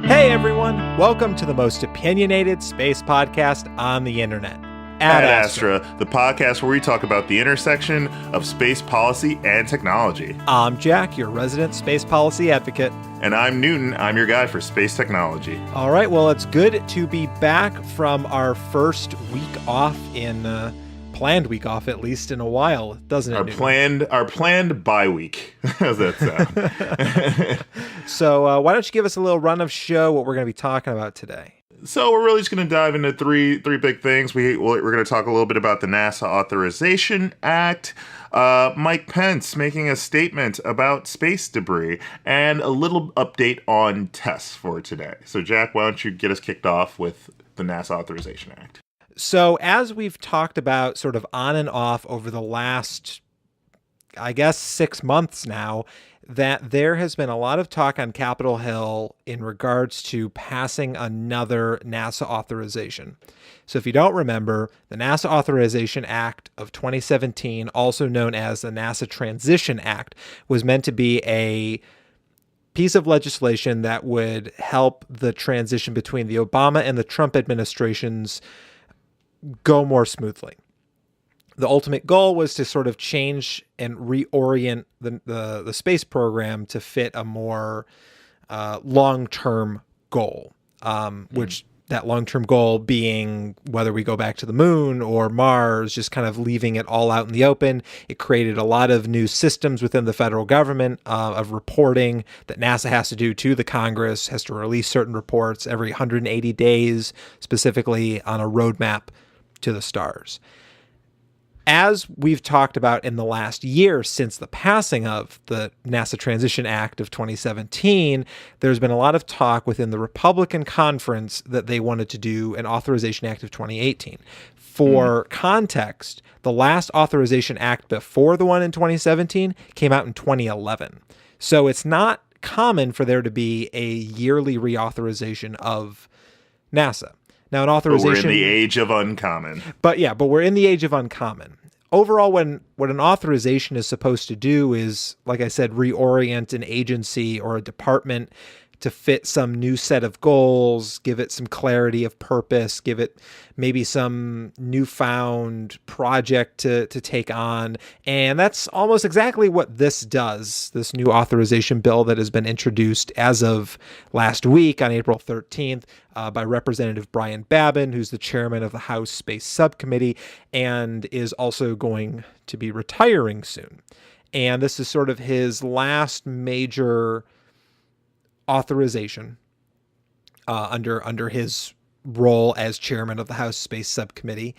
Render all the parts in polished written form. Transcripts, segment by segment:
Hey everyone, welcome to the most opinionated space podcast on the internet. At Astra, the podcast where we talk about the intersection of space policy and technology. I'm Jack, your resident space policy advocate. And I'm Newton, I'm your guy for space technology. All right, well, it's good to be back from our first week off planned week off at least in a while, doesn't it? Our planned bye week. How's that sound? So why don't you give us a little run of show what we're going to be talking about today? So we're really just going to dive into three big things. We're going to talk a little bit about the NASA Authorization Act, Mike Pence making a statement about space debris, and a little update on TESS for today. So Jack, why don't you get us kicked off with the NASA Authorization Act? So as we've talked about sort of on and off over the last, I guess, 6 months now, that there has been a lot of talk on Capitol Hill in regards to passing another NASA authorization. So if you don't remember, the NASA Authorization Act of 2017, also known as the NASA Transition Act, was meant to be a piece of legislation that would help the transition between the Obama and the Trump administrations go more smoothly. The ultimate goal was to sort of change and reorient the space program to fit a more long-term goal, which that long-term goal being whether we go back to the moon or Mars, just kind of leaving it all out in the open. It created a lot of new systems within the federal government of reporting that NASA has to do to the Congress, has to release certain reports every 180 days, specifically on a roadmap to the stars. As we've talked about in the last year since the passing of the NASA Transition Act of 2017, there's been a lot of talk within the Republican conference that they wanted to do an Authorization Act of 2018. For context, the last Authorization Act before the one in 2017 came out in 2011. So it's not common for there to be a yearly reauthorization of NASA. Now, an authorization. But we're in the age of uncommon. But we're in the age of uncommon. Overall, what an authorization is supposed to do is, like I said, reorient an agency or a department to fit some new set of goals, give it some clarity of purpose, give it maybe some newfound project to take on. And that's almost exactly what this does, this new authorization bill that has been introduced as of last week on April 13th by Representative Brian Babin, who's the chairman of the House Space Subcommittee and is also going to be retiring soon. And this is sort of his last major authorization under his role as chairman of the House Space Subcommittee,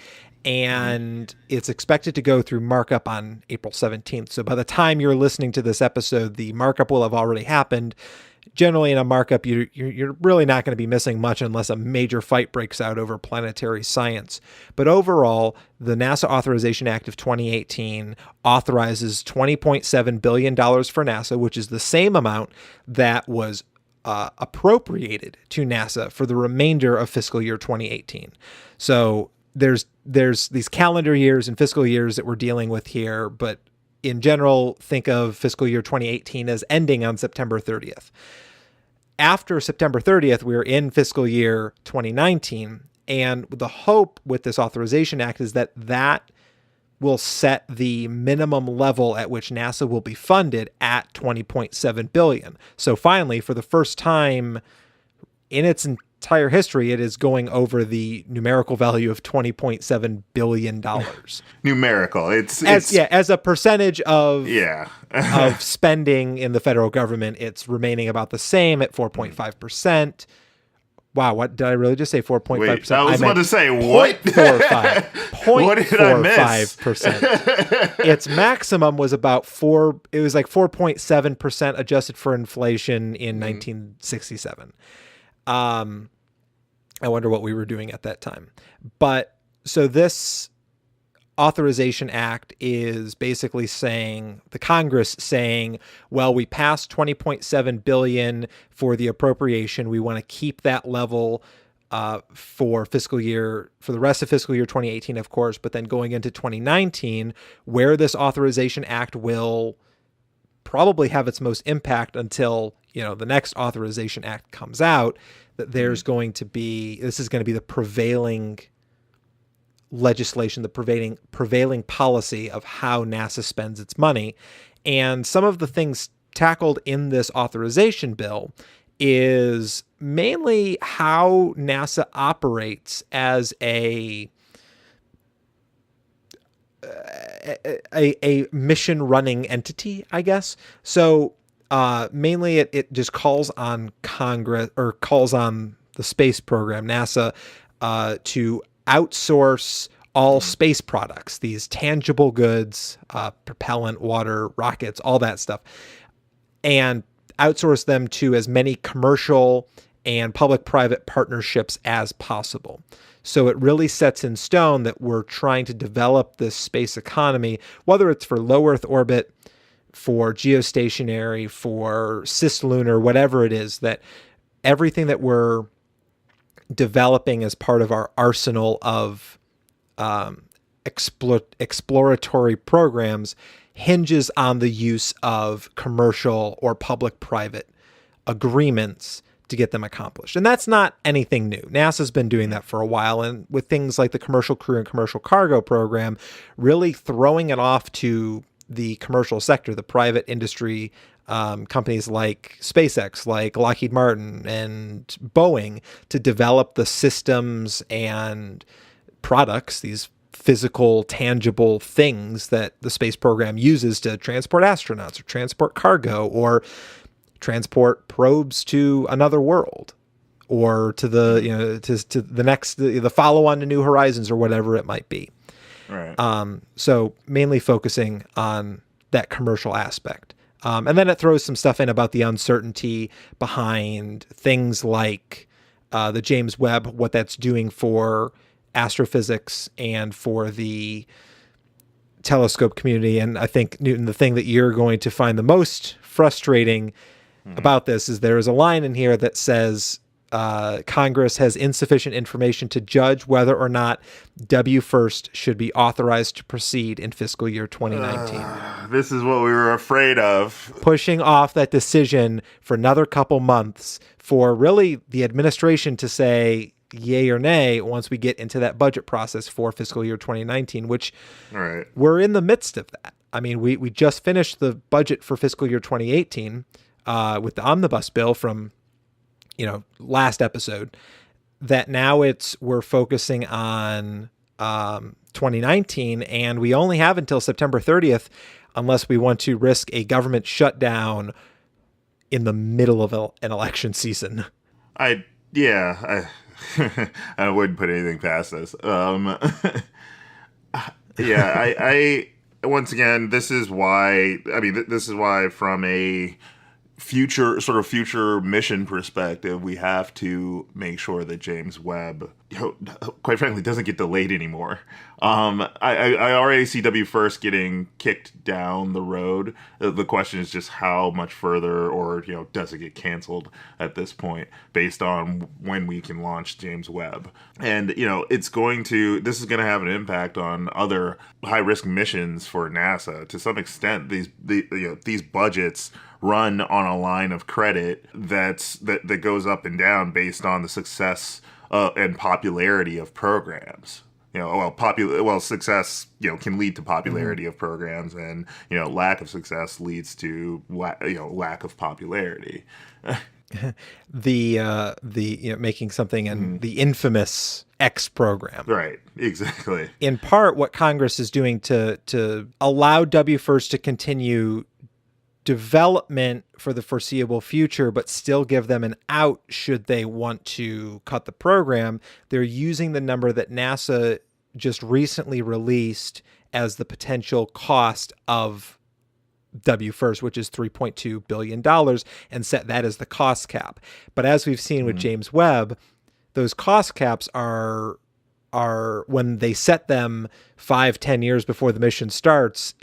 and it's expected to go through markup on April 17th. So by the time you're listening to this episode, the markup will have already happened. Generally, in a markup, you're really not going to be missing much unless a major fight breaks out over planetary science. But overall, the NASA Authorization Act of 2018 authorizes $20.7 billion for NASA, which is the same amount that was appropriated to NASA for the remainder of fiscal year 2018. So there's these calendar years and fiscal years that we're dealing with here, but in general, think of fiscal year 2018 as ending on September 30th. After September 30th, we're in fiscal year 2019, and the hope with this Authorization Act is that will set the minimum level at which NASA will be funded at $20.7 billion. So finally, for the first time in its entire history, it is going over the numerical value of $20.7 billion. Numerical. It's as a percentage of of spending in the federal government, it's remaining about the same at 4.5%. Wow, what did I really just say? 4.5%. I was about to say, what? 0.45. What did I miss? 0.45%. Its maximum was about 4.7% adjusted for inflation in 1967. I wonder what we were doing at that time. But so this Authorization Act is basically saying, the Congress saying, well, we passed $20.7 billion for the appropriation. We want to keep that level for the rest of fiscal year 2018, of course, but then going into 2019, where this Authorization Act will probably have its most impact until the next Authorization Act comes out, that this is going to be the prevailing legislation, the prevailing policy of how NASA spends its money. And some of the things tackled in this authorization bill is mainly how NASA operates as a mission running entity, I guess. So mainly it just calls on Congress, or calls on the space program, NASA, to outsource all space products, these tangible goods, propellant, water, rockets, all that stuff, and outsource them to as many commercial and public-private partnerships as possible. So it really sets in stone that we're trying to develop this space economy, whether it's for low Earth orbit, for geostationary, for cislunar, whatever it is, that everything that we're developing as part of our arsenal of exploratory programs hinges on the use of commercial or public-private agreements to get them accomplished. And that's not anything new. NASA's been doing that for a while, and with things like the Commercial Crew and Commercial Cargo program, really throwing it off to the commercial sector, the private industry, companies like SpaceX, like Lockheed Martin and Boeing, to develop the systems and products, these physical, tangible things that the space program uses to transport astronauts or transport cargo or transport probes to another world, or to the to the next, the follow on to New Horizons, or whatever it might be. Right. So mainly focusing on that commercial aspect. And then it throws some stuff in about the uncertainty behind things like the James Webb, what that's doing for astrophysics and for the telescope community. And I think, Newton, the thing that you're going to find the most frustrating about this is there is a line in here that says Congress has insufficient information to judge whether or not W1 should be authorized to proceed in fiscal year 2019. This is what we were afraid of. Pushing off that decision for another couple months for really the administration to say yay or nay once we get into that budget process for fiscal year 2019, which we're in the midst of that. I mean, we just finished the budget for fiscal year 2018 with the omnibus bill from last episode, that now we're focusing on 2019, and we only have until September 30th unless we want to risk a government shutdown in the middle of an election season. I wouldn't put anything past this. I once again, this is why from a future mission perspective, we have to make sure that James Webb, quite frankly, doesn't get delayed anymore. I already see W1 getting kicked down the road. The question is just how much further, or does it get canceled at this point based on when we can launch James Webb? And this is going to have an impact on other high risk missions for NASA to some extent. These budgets run on a line of credit that goes up and down based on the success and popularity of programs. Success can lead to popularity of programs, and lack of success leads to lack of popularity. the making something in the infamous X program. Right, exactly. In part, what Congress is doing to allow W1 to continue development for the foreseeable future, but still give them an out should they want to cut the program, they're using the number that NASA just recently released as the potential cost of W1, which is $3.2 billion, and set that as the cost cap. But as we've seen with James Webb, those cost caps are when they set them 5-10 years before the mission starts,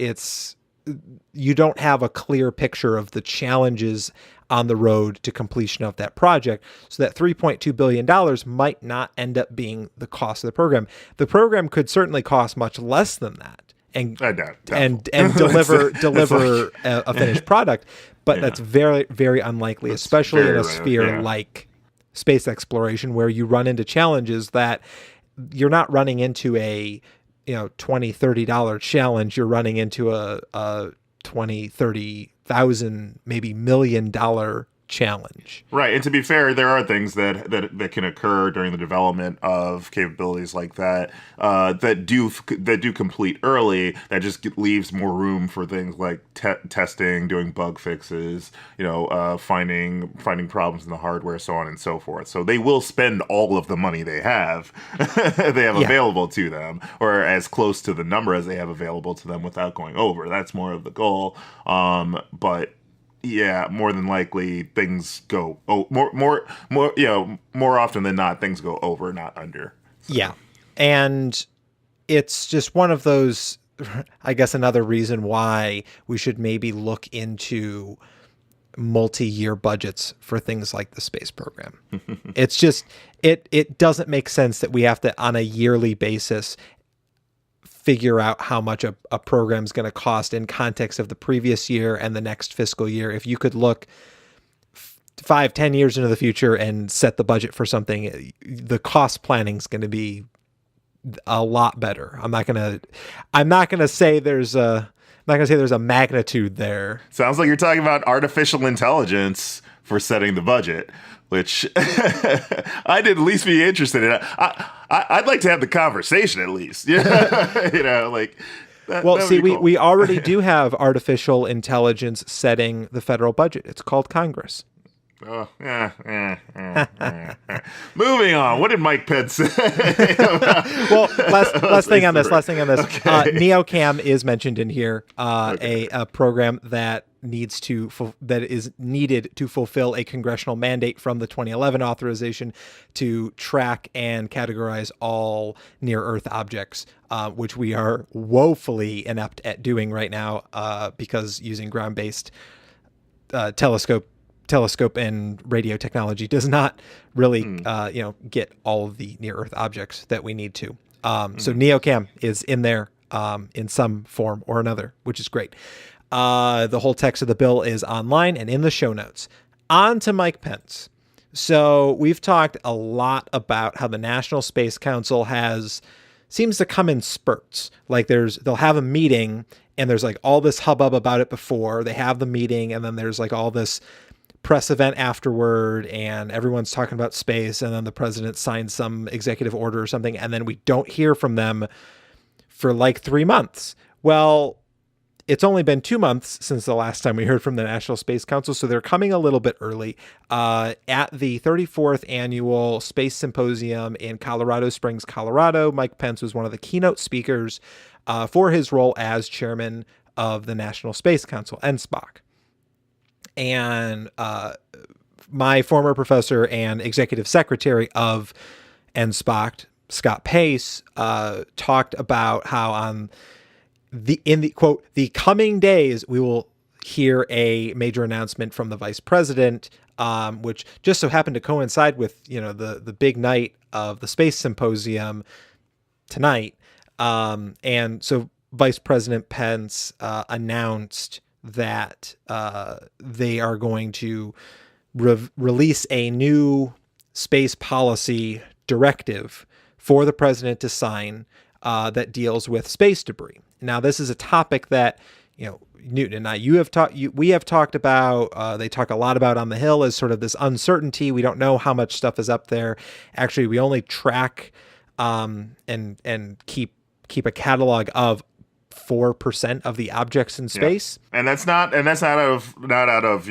you don't have a clear picture of the challenges on the road to completion of that project. So that $3.2 billion might not end up being the cost of the program. The program could certainly cost much less than that. and I doubt. and deliver a finished product, but that's very, very unlikely, That's especially in very a rare, sphere yeah. like space exploration, where you run into challenges that you're not running into a $20-$30 challenge. You're running into a 20,000-30,000 maybe $1 million challenge. Right, and to be fair, there are things that can occur during the development of capabilities like that that do complete early. That just leaves more room for things like testing, doing bug fixes, finding problems in the hardware, so on and so forth. So they will spend all of the money they have available to them, or as close to the number as they have available to them without going over. That's more of the goal. But yeah, more than likely things go more often than not things go over, not under. So. Yeah. And it's just one of those, I guess, another reason why we should maybe look into multi-year budgets for things like the space program. It's just, it doesn't make sense that we have to, on a yearly basis, figure out how much a program is going to cost in context of the previous year and the next fiscal year. If you could look 5-10 years into the future and set the budget for something, the cost planning is going to be a lot better. I'm not going to say there's a magnitude there. Sounds like you're talking about artificial intelligence for setting the budget, which I'd at least be interested in. I'd like to have the conversation at least. Like. Well, see, cool. we already do have artificial intelligence setting the federal budget. It's called Congress. Oh, Moving on. What did Mike Pence say? Well, last thing on this. Okay. NeoCam is mentioned in here. A program that is needed to fulfill a congressional mandate from the 2011 authorization to track and categorize all near-Earth objects, which we are woefully inept at doing right now because using ground-based telescope and radio technology does not really get all of the near-Earth objects that we need to. So NeoCam is in there in some form or another, which is great. The whole text of the bill is online and in the show notes. On to Mike Pence. So we've talked a lot about how the National Space Council seems to come in spurts. Like they'll have a meeting and there's like all this hubbub about it before they have the meeting, and then there's like all this press event afterward and everyone's talking about space, and then the president signs some executive order or something, and then we don't hear from them for like 3 months. Well, it's only been 2 months since the last time we heard from the National Space Council, so they're coming a little bit early. At the 34th Annual Space Symposium in Colorado Springs, Colorado, Mike Pence was one of the keynote speakers for his role as chairman of the National Space Council, NSPAC. And my former professor and executive secretary of NSPAC, Scott Pace, talked about how in the quote, the coming days, we will hear a major announcement from the vice president, which just so happened to coincide with, the big night of the space symposium tonight. And so Vice President Pence announced that they are going to release a new space policy directive for the president to sign that deals with space debris. Now, this is a topic that, Newton and I, we have talked about, they talk a lot about on the Hill, is sort of this uncertainty. We don't know how much stuff is up there. Actually, we only track and keep a catalog of 4% of the objects in space. Yeah. And that's not out of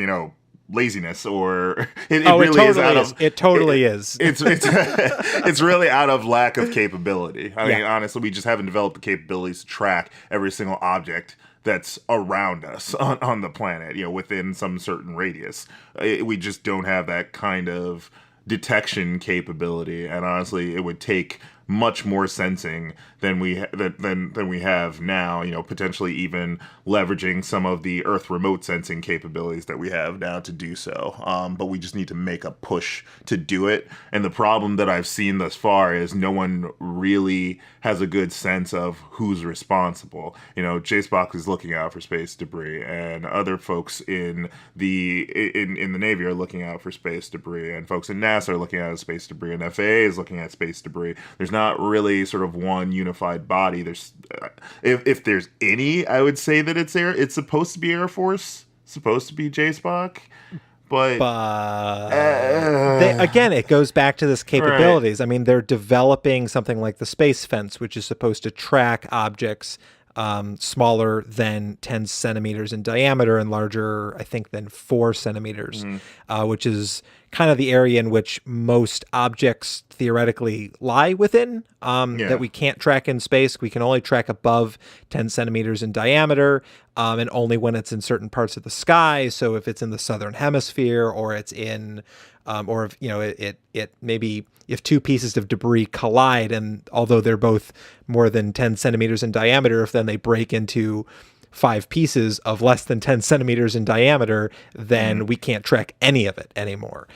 laziness, or it really totally is out of it totally is. It's really out of lack of capability. I mean, honestly, we just haven't developed the capabilities to track every single object that's around us on the planet, within some certain radius. We just don't have that kind of detection capability, and honestly, it would take much more sensing than than we have now. Potentially even leveraging some of the Earth remote sensing capabilities that we have now to do so. But we just need to make a push to do it. And the problem that I've seen thus far is no one really has a good sense of who's responsible. JSPOC is looking out for space debris, and other folks in the Navy are looking out for space debris, and folks in NASA are looking at space debris, and FAA is looking at space debris. There's not really sort of one unified body. There's if there's any, I would say that it's supposed to be Air Force, supposed to be JSPOC, but again, it goes back to this capabilities. Right. I mean, they're developing something like the space fence, which is supposed to track objects smaller than 10 centimeters in diameter and larger, I think, than 4 centimeters, which is kind of the area in which most objects theoretically lie within, that we can't track in space. We can only track above 10 centimeters in diameter, and only when it's in certain parts of the sky. So if it's in the southern hemisphere, or it's in, or if, it maybe if two pieces of debris collide, and although they're both more than 10 centimeters in diameter, if then they break into 5 pieces of less than 10 centimeters in diameter, then we can't track any of it anymore.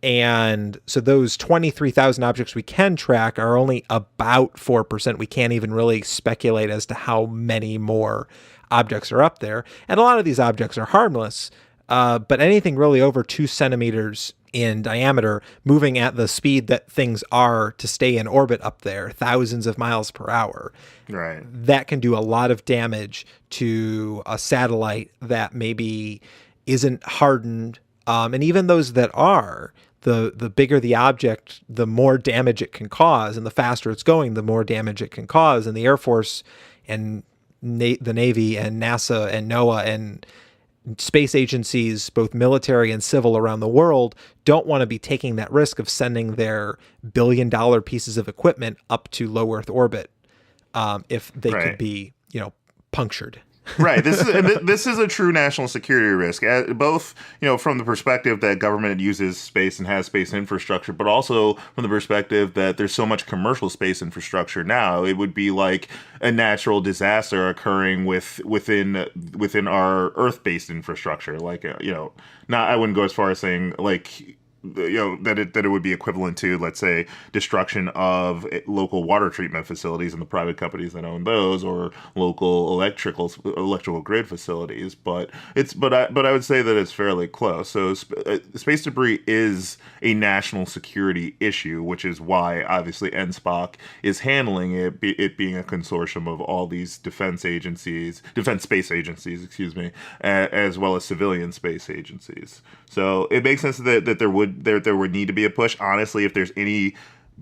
And so those 23,000 objects we can track are only about 4%. We can't even really speculate as to how many more objects are up there. And a lot of these objects are harmless, but anything really over 2 centimeters in diameter, moving at the speed that things are to stay in orbit up there, thousands of miles per hour, right, that can do a lot of damage to a satellite that maybe isn't hardened. And even those that are, the bigger the object, the more damage it can cause, and the faster it's going, the more damage it can cause. And the Air Force and the Navy and NASA and NOAA and space agencies, both military and civil around the world, don't want to be taking that risk of sending their billion-dollar pieces of equipment up to low Earth orbit if they could be, punctured. Right. This is a true national security risk, both from the perspective that government uses space and has space infrastructure, but also from the perspective that there's so much commercial space infrastructure now. It would be like a natural disaster occurring within our Earth-based infrastructure. Like not, I wouldn't go as far as saying like, that it would be equivalent to, let's say, destruction of local water treatment facilities and the private companies that own those, or local electrical grid facilities. But I would say that it's fairly close. So space debris is a national security issue, which is why obviously NSPOC is handling it. It being a consortium of all these defense space agencies, as well as civilian space agencies. So it makes sense that there would need to be a push. Honestly, if there's any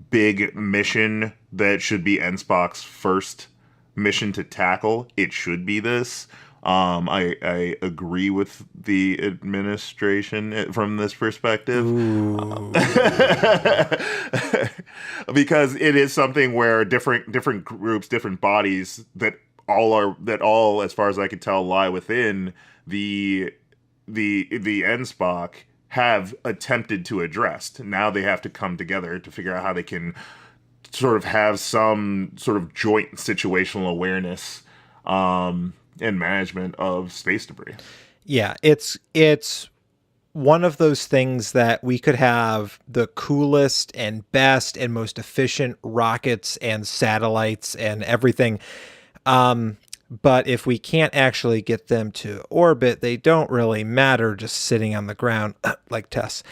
big mission that should be NSPOC's first mission to tackle, it should be this. I agree with the administration from this perspective, because it is something where different groups, different bodies that all, as far as I can tell, lie within the NSPOC have attempted to address. Now they have to come together to figure out how they can sort of have some sort of joint situational awareness and management of space debris. Yeah, it's one of those things that we could have the coolest and best and most efficient rockets and satellites and everything. But if we can't actually get them to orbit, they don't really matter just sitting on the ground like TESS.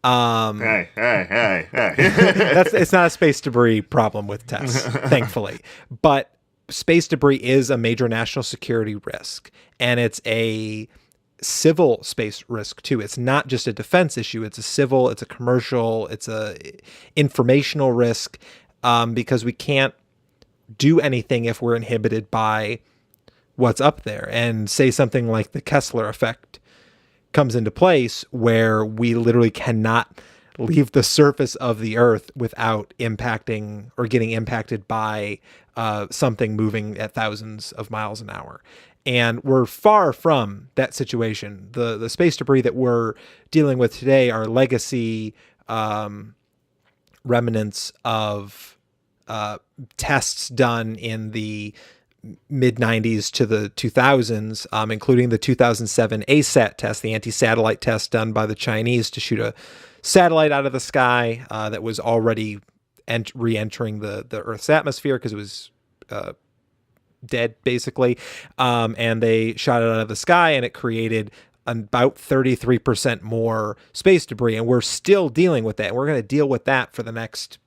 Hey. It's not a space debris problem with TESS, thankfully. But space debris is a major national security risk, and it's a civil space risk too. It's not just a defense issue. It's a civil, it's a commercial, it's a informational risk, because we can't do anything if we're inhibited by what's up there. And say something like the Kessler effect comes into place, where we literally cannot leave the surface of the Earth without impacting or getting impacted by something moving at thousands of miles an hour. And we're far from that situation. The space debris that we're dealing with today are legacy remnants of tests done in the mid 90s to the 2000s, including the 2007 ASAT test, the anti-satellite test done by the Chinese to shoot a satellite out of the sky that was already re-entering the Earth's atmosphere because it was dead, basically. And they shot it out of the sky, and it created about 33% more space debris. And we're still dealing with that. We're going to deal with that for the next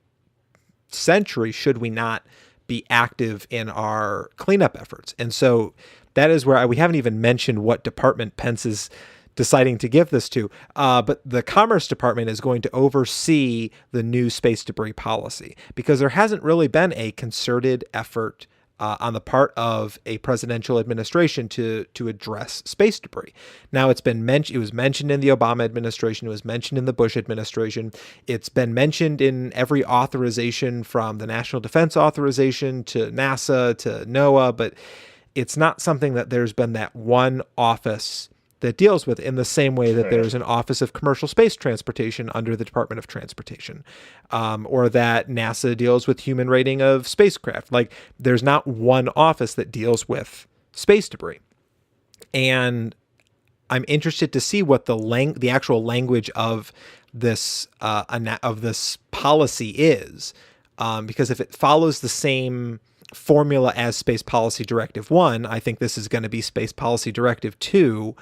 century should we not be active in our cleanup efforts. And so that is where we haven't even mentioned what department Pence is deciding to give this to. But the Commerce Department is going to oversee the new space debris policy because there hasn't really been a concerted effort on the part of a presidential administration to address space debris. Now it's been mentioned. It was mentioned in the Obama administration. It was mentioned in the Bush administration. It's been mentioned in every authorization from the National Defense Authorization to NASA to NOAA, but it's not something that there's been that one office that deals with in the same way that there's an Office of Commercial Space Transportation under the Department of Transportation, or that NASA deals with human rating of spacecraft. Like, there's not one office that deals with space debris. And I'm interested to see what the actual language of this policy is, because if it follows the same formula as Space Policy Directive 1, I think this is going to be Space Policy Directive 2,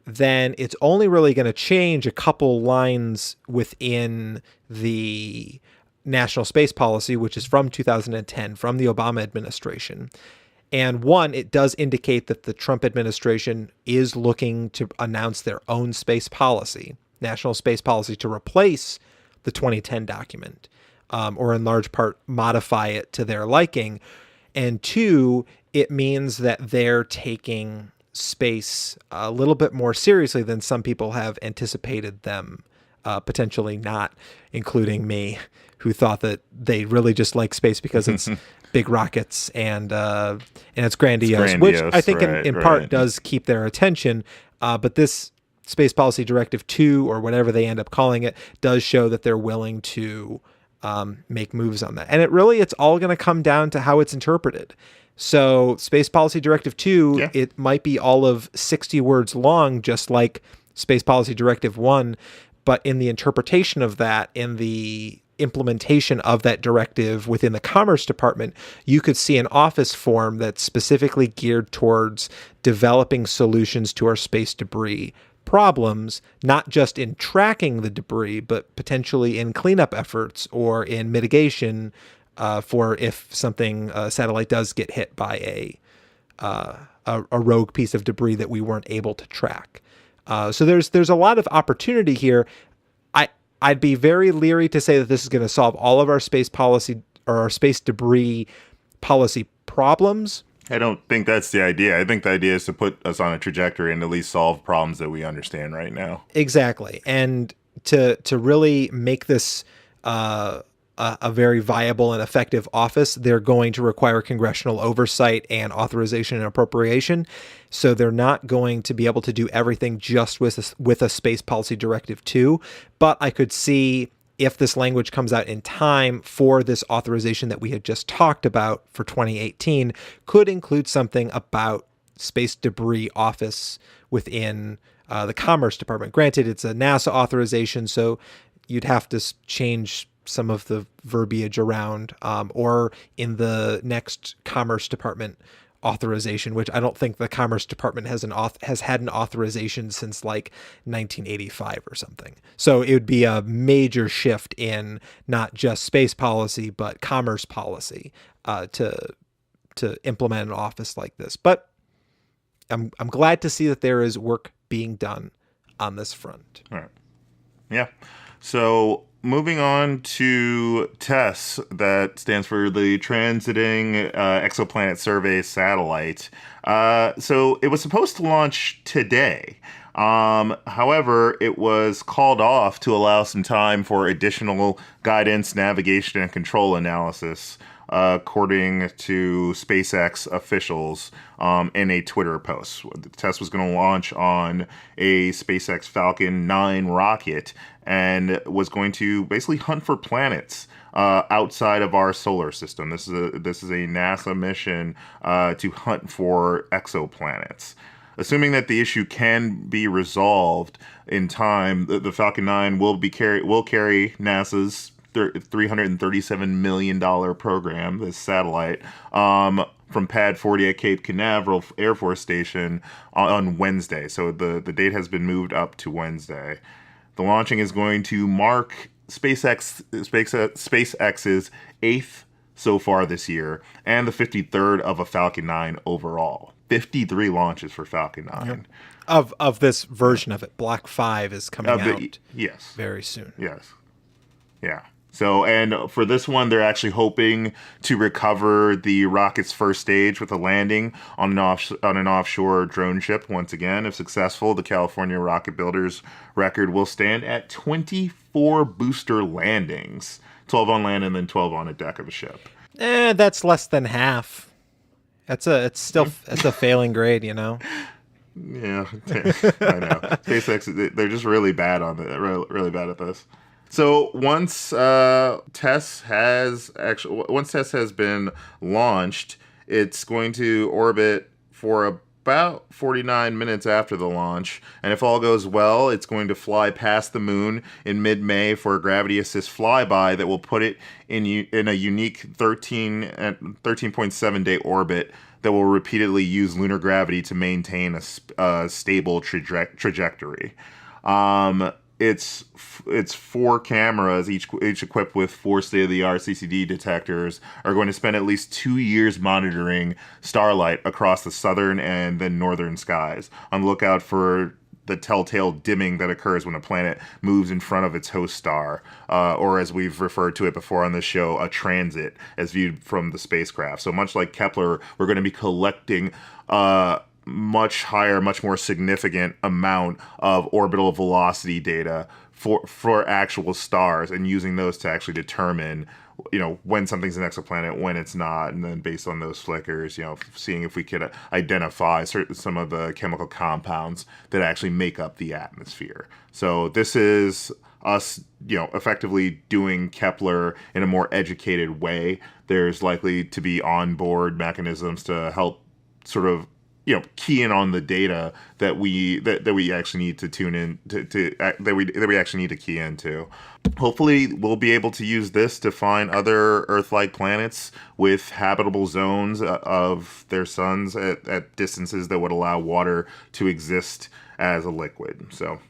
then it's only really going to change a couple lines within the National Space Policy, which is from 2010, from the Obama administration. And one, it does indicate that the Trump administration is looking to announce their own space policy, national space policy, to replace the 2010 document, or in large part modify it to their liking. And two, it means that they're taking space a little bit more seriously than some people have anticipated them potentially not, including me, who thought that they really just like space because it's big rockets and it's grandiose, which I think in part does keep their attention. But this Space Policy Directive 2, or whatever they end up calling it, does show that they're willing to make moves on that. And it's all going to come down to how it's interpreted. So Space Policy Directive 2, It might be all of 60 words long, just like Space Policy Directive 1, but in the interpretation of that, in the implementation of that directive within the Commerce Department, you could see an office form that's specifically geared towards developing solutions to our space debris problems, not just in tracking the debris, but potentially in cleanup efforts or in mitigation for if a satellite does get hit by a rogue piece of debris that we weren't able to track. So there's a lot of opportunity here. I'd be very leery to say that this is going to solve all of our space policy or our space debris policy problems. I don't think that's the idea. I think the idea is to put us on a trajectory and at least solve problems that we understand right now. Exactly. And to really make this a very viable and effective office, they're going to require congressional oversight and authorization and appropriation. So they're not going to be able to do everything just with a Space Policy Directive 2. But I could see if this language comes out in time for this authorization that we had just talked about for 2018, could include something about space debris office within the Commerce Department. Granted, it's a NASA authorization, so you'd have to change some of the verbiage around, or in the next Commerce Department authorization, which I don't think the Commerce Department has had an authorization since like 1985 or something. So it would be a major shift in not just space policy, but commerce policy to implement an office like this. But I'm glad to see that there is work being done on this front. All right. Yeah. So moving on to TESS, that stands for the Transiting Exoplanet Survey Satellite. So it was supposed to launch today. However, it was called off to allow some time for additional guidance, navigation, and control analysis, according to SpaceX officials in a Twitter post. The test was going to launch on a SpaceX Falcon 9 rocket and was going to basically hunt for planets outside of our solar system. This is a NASA mission to hunt for exoplanets. Assuming that the issue can be resolved in time, the Falcon 9 will carry NASA's $337 million program, this satellite, from Pad 40 at Cape Canaveral Air Force Station on Wednesday. So the date has been moved up to Wednesday. The launching is going to mark SpaceX's eighth so far this year, and the 53rd of a Falcon 9 overall. 53 launches for Falcon 9. Yep. Of this version of it. Block 5 is coming out yes. very soon. Yes. Yeah. So, and for this one, they're actually hoping to recover the rocket's first stage with a landing on an offshore drone ship. Once again, if successful, the California rocket builders record will stand at 24 booster landings, 12 on land and then 12 on a deck of a ship. That's less than half. It's a failing grade, you know. Yeah, I know. SpaceX, they're just really bad on it. Really bad at this. So once TESS has been launched, it's going to orbit for about 49 minutes after the launch, and if all goes well, it's going to fly past the moon in mid-May for a gravity assist flyby that will put it in a unique 13.7 day orbit that will repeatedly use lunar gravity to maintain a stable trajectory. It's 4 cameras, each equipped with 4 state-of-the-art CCD detectors, are going to spend at least 2 years monitoring starlight across the southern and then northern skies, on the lookout for the telltale dimming that occurs when a planet moves in front of its host star, or as we've referred to it before on this show, a transit, as viewed from the spacecraft. So much like Kepler, we're going to be collecting much higher, much more significant amount of orbital velocity data for actual stars, and using those to actually determine, when something's an exoplanet, when it's not, and then based on those flickers, seeing if we could identify some of the chemical compounds that actually make up the atmosphere. So this is us, effectively doing Kepler in a more educated way. There's likely to be onboard mechanisms to help sort of key in on the data that we actually need to tune in that we actually need to key into. Hopefully, we'll be able to use this to find other Earth-like planets with habitable zones of their suns at distances that would allow water to exist as a liquid. So,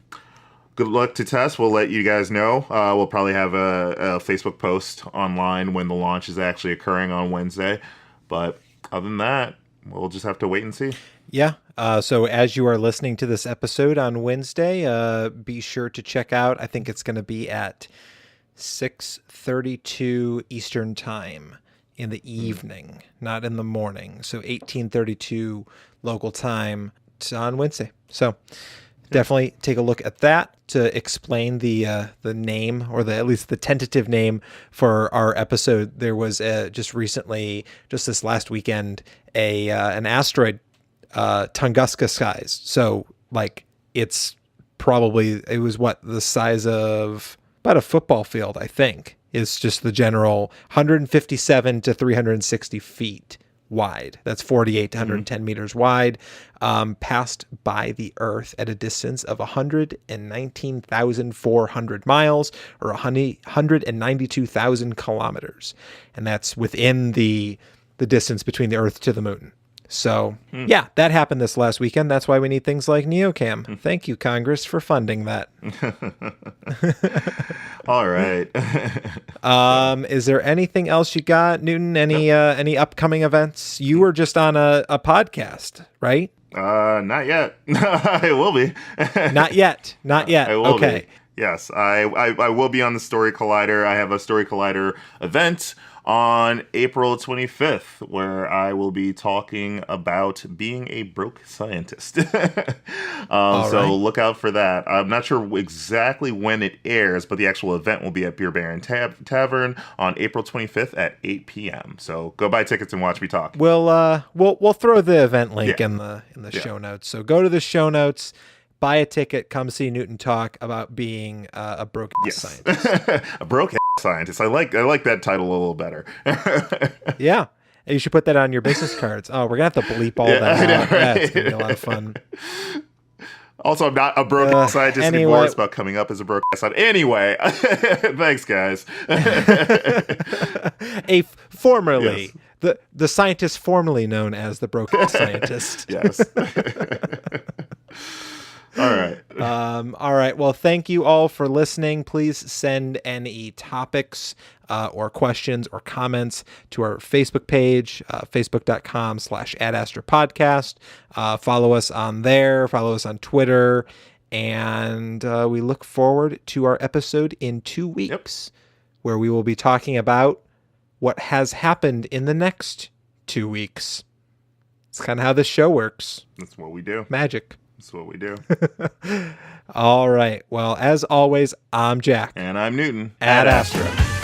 good luck to TESS. We'll let you guys know. We'll probably have a Facebook post online when the launch is actually occurring on Wednesday. But other than that, we'll just have to wait and see. Yeah. So as you are listening to this episode on Wednesday, be sure to check out, I think it's going to be at 6:32 Eastern time in the evening, not in the morning. So 18:32 local time on Wednesday. So definitely take a look at that. To explain the name, or at least the tentative name for our episode, there was just this last weekend, an asteroid, Tunguska size. So it was the size of about a football field, I think. It's just the general 157 to 360 feet wide. That's 48 to 110 meters wide, passed by the Earth at a distance of 119,400 miles, or 192,000 kilometers. And that's within the distance between the Earth to the moon. So, yeah, that happened this last weekend. That's why we need things like NeoCam. Thank you, Congress, for funding that. All right. Is there anything else you got, Newton? Any upcoming events? You were just on a podcast, right? Not yet. I will be. Not yet. I will okay. be. Yes, I will be on the Story Collider. I have a Story Collider event on April 25th where I will be talking about being a broke scientist. All So right. look out for that. I'm not sure exactly when it airs, but the actual event will be at Beer Baron Tavern on April 25th at 8 p.m. So go buy tickets and watch me talk. We'll throw the event link Yeah, in the yeah. show notes. So go to the show notes, buy a ticket, come see Newton talk about being a broke Yes. scientist. A broke scientist. I like that title a little better. Yeah. And you should put that on your business cards. Oh, we're gonna have to bleep all Yeah, that I know, out. Yeah, it's right? gonna be a lot of fun. Also, I'm not a broke scientist anymore. Anyway, It's about coming up as a broke scientist. Anyway, thanks, guys. formerly Yes. the scientist formerly known as the broke scientist. Yes. All right. All right. Well, thank you all for listening. Please send any topics or questions or comments to our Facebook page, facebook.com/AdAstraPodcast. Follow us on there. Follow us on Twitter. And we look forward to our episode in 2 weeks, where we will be talking about what has happened in the next 2 weeks. It's kind of how this show works. That's what we do. Magic. That's what we do. All right. Well, as always, I'm Jack. And I'm Newton. Ad Astra.